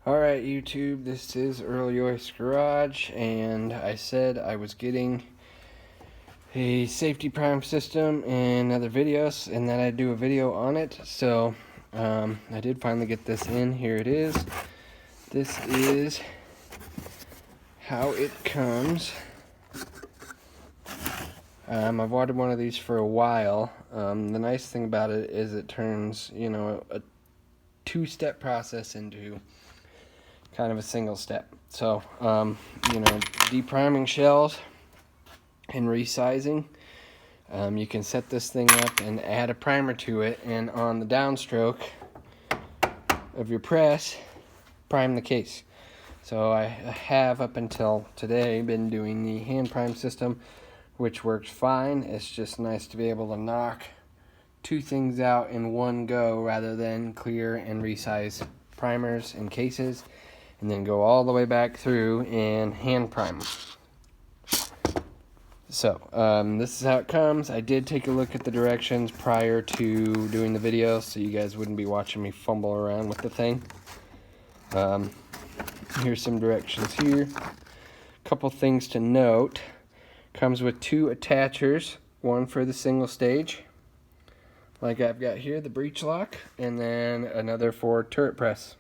Alright YouTube, this is Early Oyster Garage, and I said I was getting a safety prime system in other videos and that I'd do a video on it. So I did finally get this in. Here it is. This is how it comes. I've wanted one of these for a while. The nice thing about it is it turns, a two-step process into kind of a single step. So, depriming shells and resizing. You can set this thing up and add a primer to it, and on the downstroke of your press, prime the case. So I have up until today been doing the hand prime system, which works fine. It's just nice to be able to knock two things out in one go rather than clear and resize primers and cases and then go all the way back through and hand prime. So this is how it comes. I did take a look at the directions prior to doing the video so you guys wouldn't be watching me fumble around with the thing. Here's some directions here. Couple things to note. Comes with two attachers, one for the single stage, like I've got here, the breech lock, and then another for turret press.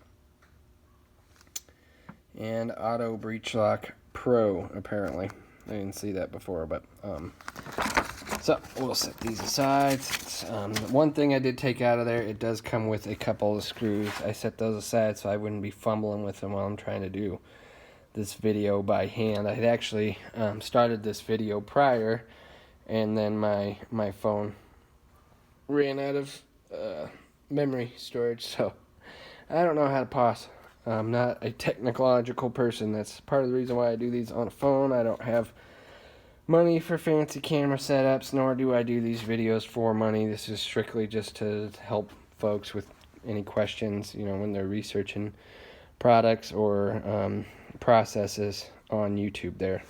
And auto breech lock pro, apparently. I didn't see that before, but so we'll set these aside. One thing I did take out of there, it does come with a couple of screws. I set those aside so I wouldn't be fumbling with them while I'm trying to do this video by hand. I had actually started this video prior, and then my phone ran out of memory storage, so I don't know how to pause. I'm not a technological person. That's part of the reason why I do these on a phone. I don't have money for fancy camera setups, nor do I do these videos for money. This is strictly just to help folks with any questions, when they're researching products or processes on YouTube there.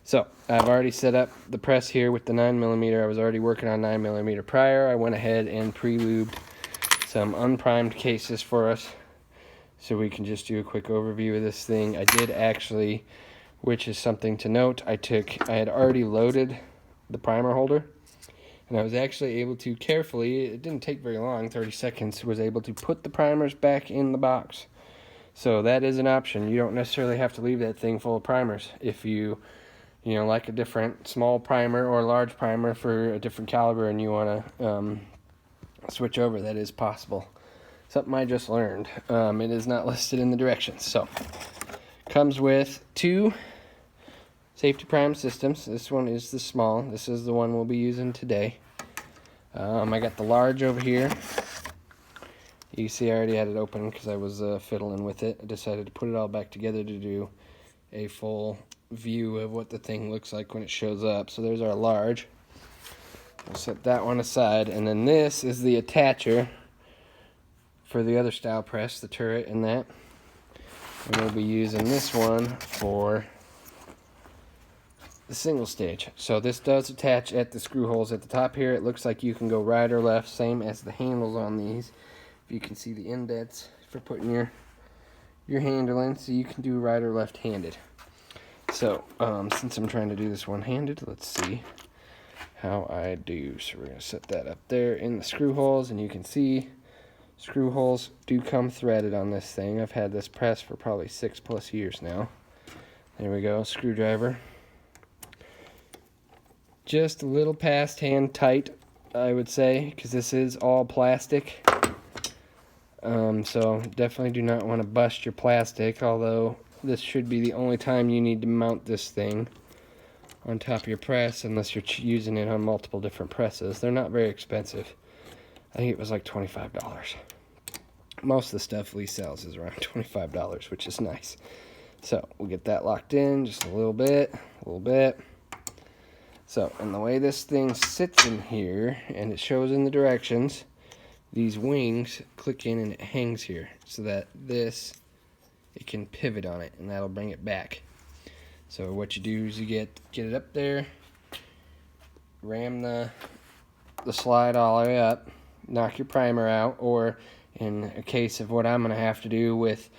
So I've already set up the press here with the 9mm. I was already working on 9mm prior. I went ahead and pre-lubed some unprimed cases for us, so we can just do a quick overview of this thing. I did actually, which is something to note, I had already loaded the primer holder, and I was actually able to carefully, it didn't take very long, 30 seconds, was able to put the primers back in the box. So that is an option. You don't necessarily have to leave that thing full of primers. If you like a different small primer or large primer for a different caliber and you want to switch over, that is possible. Something I just learned. It is not listed in the directions. So, comes with two safety prime systems. This one is the small. This is the one we'll be using today. I got the large over here. You see I already had it open because I was fiddling with it. I decided to put it all back together to do a full view of what the thing looks like when it shows up. So there's our large. We'll set that one aside. And then this is the attacher for the other style press, the turret and that. And we'll be using this one for the single stage. So this does attach at the screw holes at the top here. It looks like you can go right or left, same as the handles on these. If you can see the indents for putting your handle in, so you can do right or left-handed. So since I'm trying to do this one-handed, let's see how I do. So we're going to set that up there in the screw holes, and you can see screw holes do come threaded on this thing. I've had this press for probably 6+ years now. There we go, screwdriver. Just a little past hand tight, I would say, because this is all plastic. So definitely do not want to bust your plastic, although this should be the only time you need to mount this thing on top of your press unless you're using it on multiple different presses. They're not very expensive. I think it was like $25. Most of the stuff Lee sells is around $25, which is nice. So we'll get that locked in just a little bit. So, and the way this thing sits in here, and it shows in the directions, these wings click in and it hangs here so that it can pivot on it, and that'll bring it back. So what you do is you get it up there, ram the slide all the way up, knock your primer out, or in a case of what I'm going to have to do with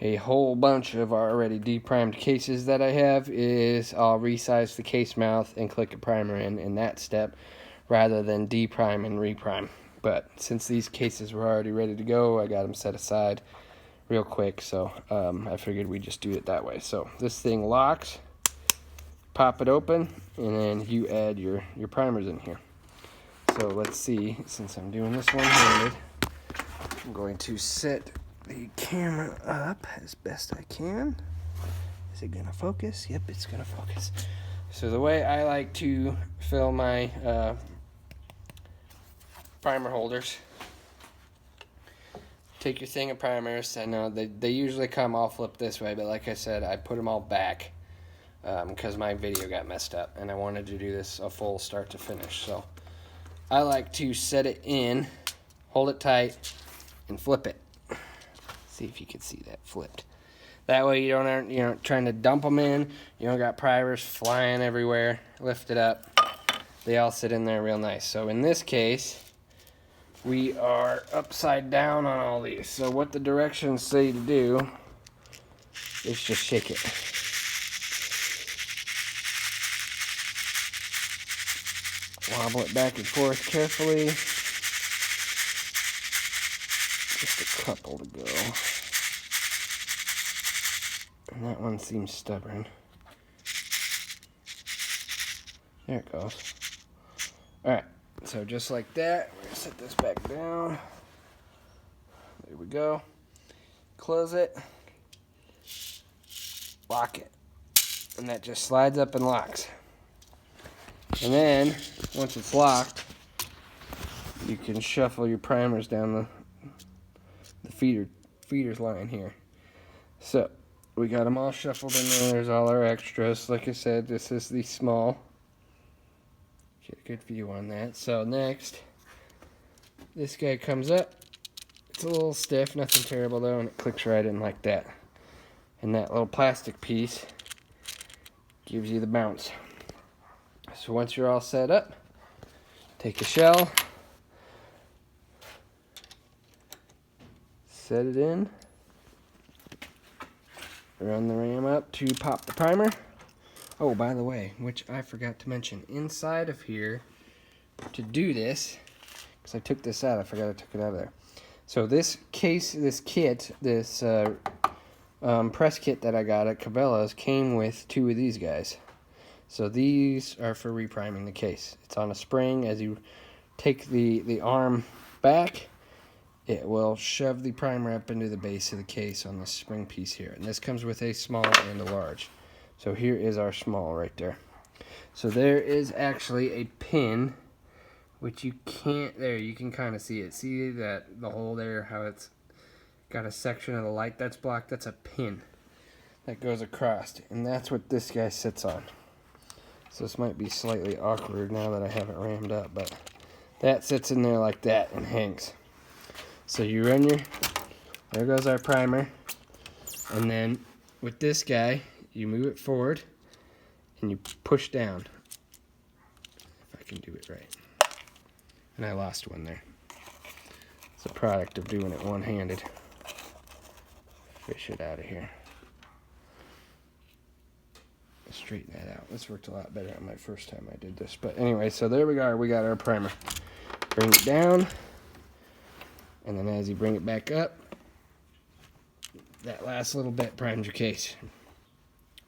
a whole bunch of already deprimed cases that I have is I'll resize the case mouth and click a primer in that step rather than deprime and reprime. But since these cases were already ready to go, I got them set aside real quick, so I figured we'd just do it that way. So this thing locks, pop it open, and then you add your primers in here. So let's see, since I'm doing this one-handed, I'm going to set the camera up as best I can. Is it gonna focus? Yep, it's gonna focus. So the way I like to fill my primer holders, take your thing of primers. I know they usually come all flipped this way, but like I said, I put them all back because my video got messed up and I wanted to do this a full start to finish. So I like to set it in, hold it tight, and flip it. See if you can see that flipped. That way you aren't trying to dump them in. You don't got primers flying everywhere. Lift it up. They all sit in there real nice. So in this case, we are upside down on all these. So what the directions say to do is just shake it. Wobble it back and forth carefully. Just a couple to go. And that one seems stubborn. There it goes. Alright, so just like that, we're going to set this back down. There we go. Close it. Lock it. And that just slides up and locks. And then, once it's locked, you can shuffle your primers down the feeders line here. So, we got them all shuffled in there. There's all our extras. Like I said, this is the small. Get a good view on that. So next, this guy comes up. It's a little stiff, nothing terrible though, and it clicks right in like that. And that little plastic piece gives you the bounce. So once you're all set up, take a shell, set it in, run the ram up to pop the primer. Oh, by the way, which I forgot to mention, inside of here, to do this, because I took this out, I forgot I took it out of there. So this case, this kit, this press kit that I got at Cabela's came with 2 of these guys. So these are for repriming the case. It's on a spring. As you take the arm back, it will shove the primer up into the base of the case on the spring piece here. And this comes with a small and a large. So here is our small right there. So there is actually a pin, which you can't, there, you can kind of see it. See that, the hole there, how it's got a section of the light that's blocked? That's a pin that goes across. And that's what this guy sits on. So this might be slightly awkward now that I have it rammed up, but that sits in there like that and hangs. So you run there goes our primer, and then with this guy, you move it forward, and you push down, if I can do it right. And I lost one there. It's a product of doing it one-handed. Fish it out of here. Straighten that out. This worked a lot better on my first time I did this. But anyway, so there we go. We got our primer. Bring it down. And then as you bring it back up, that last little bit primes your case.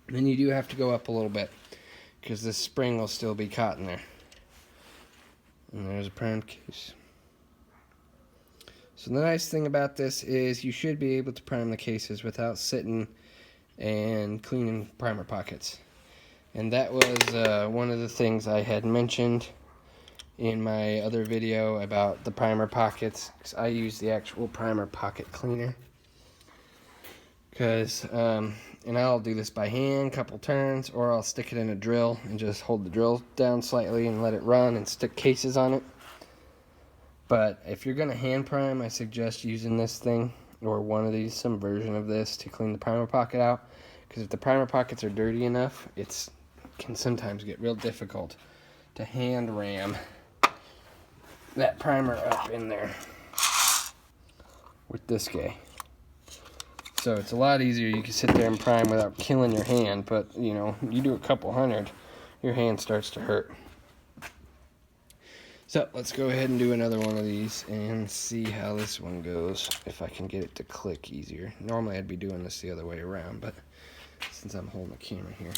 And then you do have to go up a little bit because this spring will still be caught in there. And there's a primed case. So the nice thing about this is you should be able to prime the cases without sitting and cleaning primer pockets. And that was one of the things I had mentioned in my other video about the primer pockets, because I use the actual primer pocket cleaner. Because, and I'll do this by hand, couple turns, or I'll stick it in a drill and just hold the drill down slightly and let it run and stick cases on it. But if you're going to hand prime, I suggest using this thing or one of these, some version of this, to clean the primer pocket out. Because if the primer pockets are dirty enough, it can sometimes get real difficult to hand ram that primer up in there with this guy. So it's a lot easier. You can sit there and prime without killing your hand, but you know, you do a couple hundred, your hand starts to hurt. So let's go ahead and do another one of these and see how this one goes, if I can get it to click easier. Normally I'd be doing this the other way around, but since I'm holding the camera here.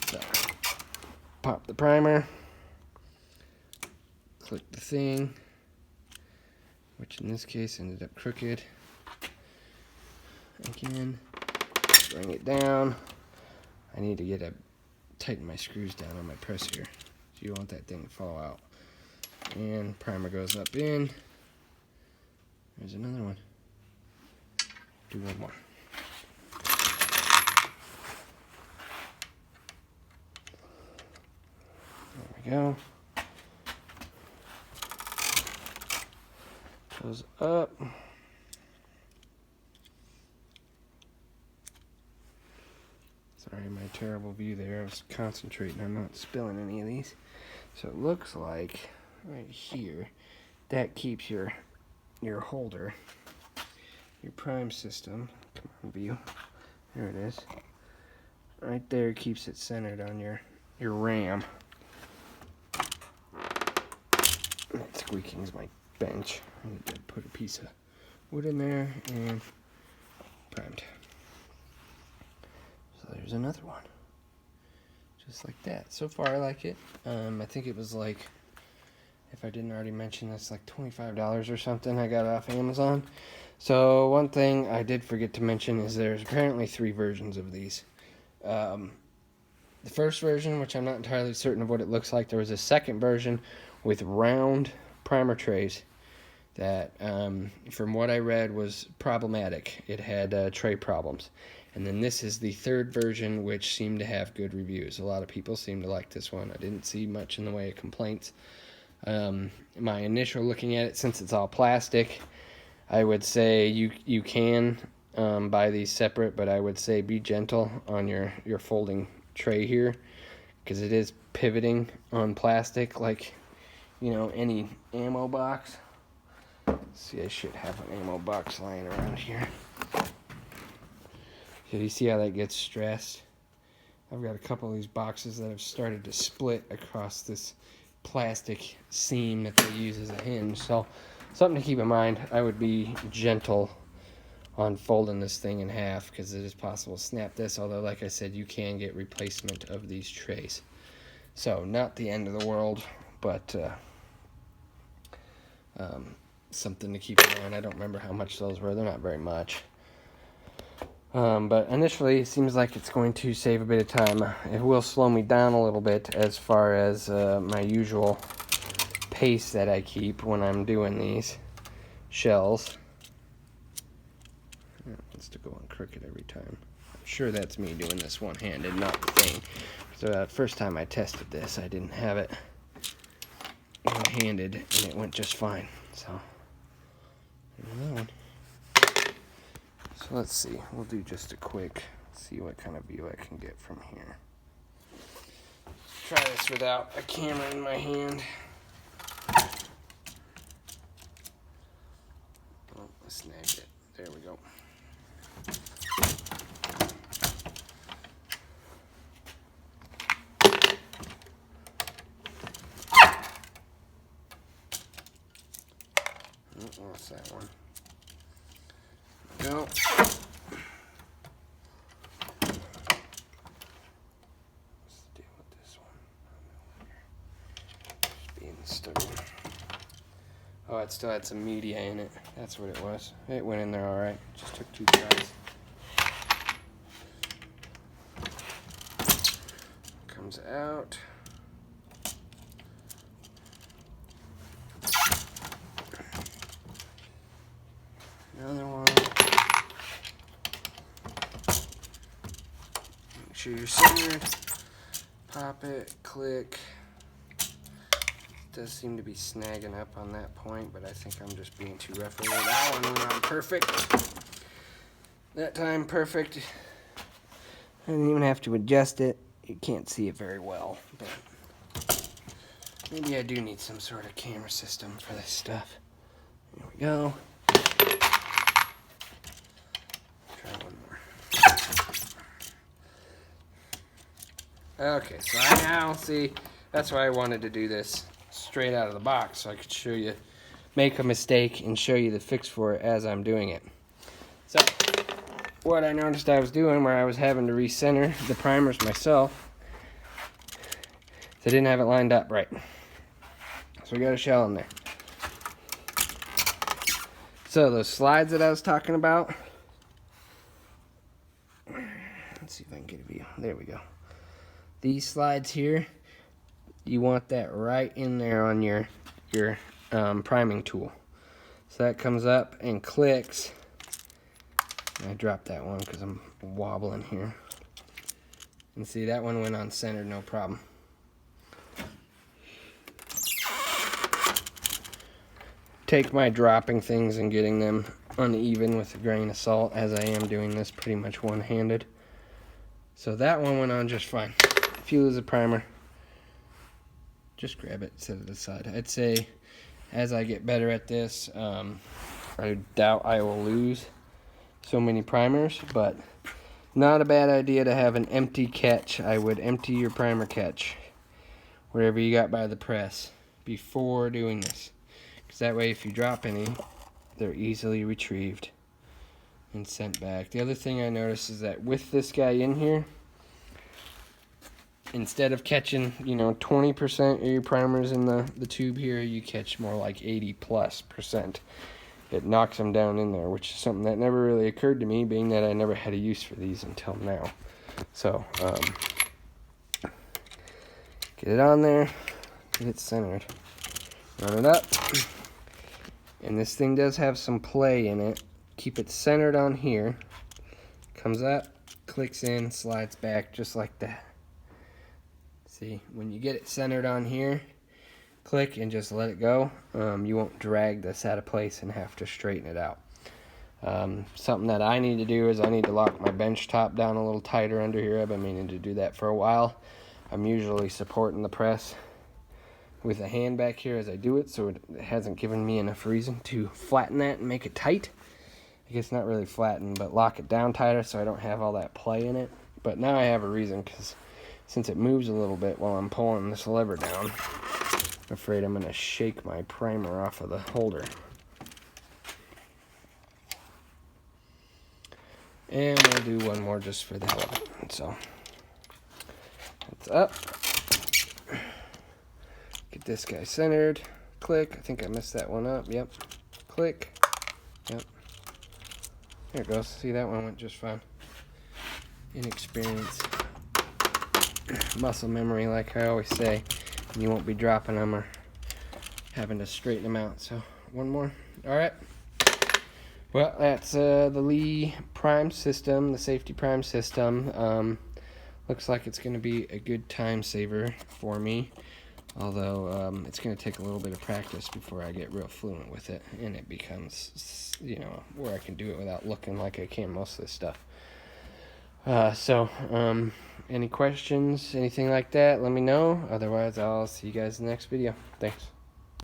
So pop the primer, click the thing, which in this case ended up crooked. Again, bring it down. I need to tighten my screws down on my press here. So you want that thing to fall out. And primer goes up in. There's another one. Do one more. There we go. Goes up. Sorry, my terrible view there. I was concentrating on not spilling any of these. So it looks like right here, that keeps your holder, your prime system. Come on, view. There it is. Right there keeps it centered on your RAM. That squeaking is my bench. I need to put a piece of wood in there and primed. So there's another one. Just like that. So far I like it. I think it was like, if I didn't already mention this, like $25 or something I got off Amazon. So one thing I did forget to mention is there's apparently 3 versions of these. The first version, which I'm not entirely certain of what it looks like, there was a second version with round primer trays that, from what I read, was problematic. It had tray problems. And then this is the third version, which seemed to have good reviews. A lot of people seem to like this one. I didn't see much in the way of complaints. My initial looking at it, since it's all plastic, I would say you can buy these separate, but I would say be gentle on your folding tray here, because it is pivoting on plastic like, you know, any ammo box. See, I should have an ammo box lying around here. Okay, you see how that gets stressed? I've got a couple of these boxes that have started to split across this plastic seam that they use as a hinge. So something to keep in mind. I would be gentle on folding this thing in half, because it is possible to snap this, although like I said, you can get replacement of these trays. So not the end of the world, but something to keep in mind. I don't remember how much those were. They're not very much. But initially, it seems like it's going to save a bit of time. It will slow me down a little bit as far as my usual pace that I keep when I'm doing these shells. It wants to go on crooked every time. I'm sure that's me doing this one-handed, not the thing. So first time I tested this, I didn't have it one-handed, and it went just fine. So, another one. So let's see, we'll do just a quick, see what kind of view I can get from here. Try this without a camera in my hand. Oh, I snagged it. There we go. Oh, what's that one? Go. Let's deal with this one. Just being stubborn. Oh, it still had some media in it. That's what it was. It went in there all right. Just took 2 tries. Comes out. Another one. Make sure you're centered. Pop it, click. It does seem to be snagging up on that point, but I think I'm just being too rough with it. That one went on perfect. That time, perfect. I didn't even have to adjust it. You can't see it very well, but maybe I do need some sort of camera system for this stuff. Here we go. Try one Okay, so I now see, that's why I wanted to do this straight out of the box, so I could show you, make a mistake and show you the fix for it as I'm doing it. So, what I noticed I was doing where I was having to recenter the primers myself, I didn't have it lined up right. So we got a shell in there. So those slides that I was talking about, let's see if I can get a view. There we go. These slides here, you want that right in there on your priming tool. So that comes up and clicks. I dropped that one because I'm wobbling here. And see, that one went on centered, no problem. Take my dropping things and getting them uneven with a grain of salt, as I am doing this pretty much one-handed. So that one went on just fine. If you lose a primer, just grab it, set it aside. I'd say as I get better at this, I doubt I will lose so many primers, but not a bad idea to have an empty catch. I would empty your primer catch, wherever you got by the press, before doing this. Because that way if you drop any, they're easily retrieved and sent back. The other thing I noticed is that with this guy in here, instead of catching, 20% of your primers in the tube here, you catch more like 80+%. It knocks them down in there, which is something that never really occurred to me, being that I never had a use for these until now. So, get it on there, get it centered, run it up, and this thing does have some play in it. Keep it centered on here, comes up, clicks in, slides back just like that. See, when you get it centered on here, click and just let it go. You won't drag this out of place and have to straighten it out. Something that I need to do is I need to lock my bench top down a little tighter under here. I've been meaning to do that for a while. I'm usually supporting the press with a hand back here as I do it, so it hasn't given me enough reason to flatten that and make it tight. I guess not really flatten, but lock it down tighter so I don't have all that play in it. But now I have a reason, because since it moves a little bit while I'm pulling this lever down, I'm afraid I'm going to shake my primer off of the holder. And we'll do one more just for the hell of it. So, it's up. Get this guy centered. Click. I think I messed that one up. Yep. Click. Yep. There it goes. See, that one went just fine. Inexperience. Muscle memory, like I always say. And you won't be dropping them or having to straighten them out. So, one more. Alright. Well, that's the Lee prime system, the safety prime system. Looks like it's going to be a good time saver for me. Although, it's going to take a little bit of practice before I get real fluent with it. And it becomes, where I can do it without looking like I can most of this stuff. Any questions, anything like that, let me know. Otherwise, I'll see you guys in the next video. Thanks.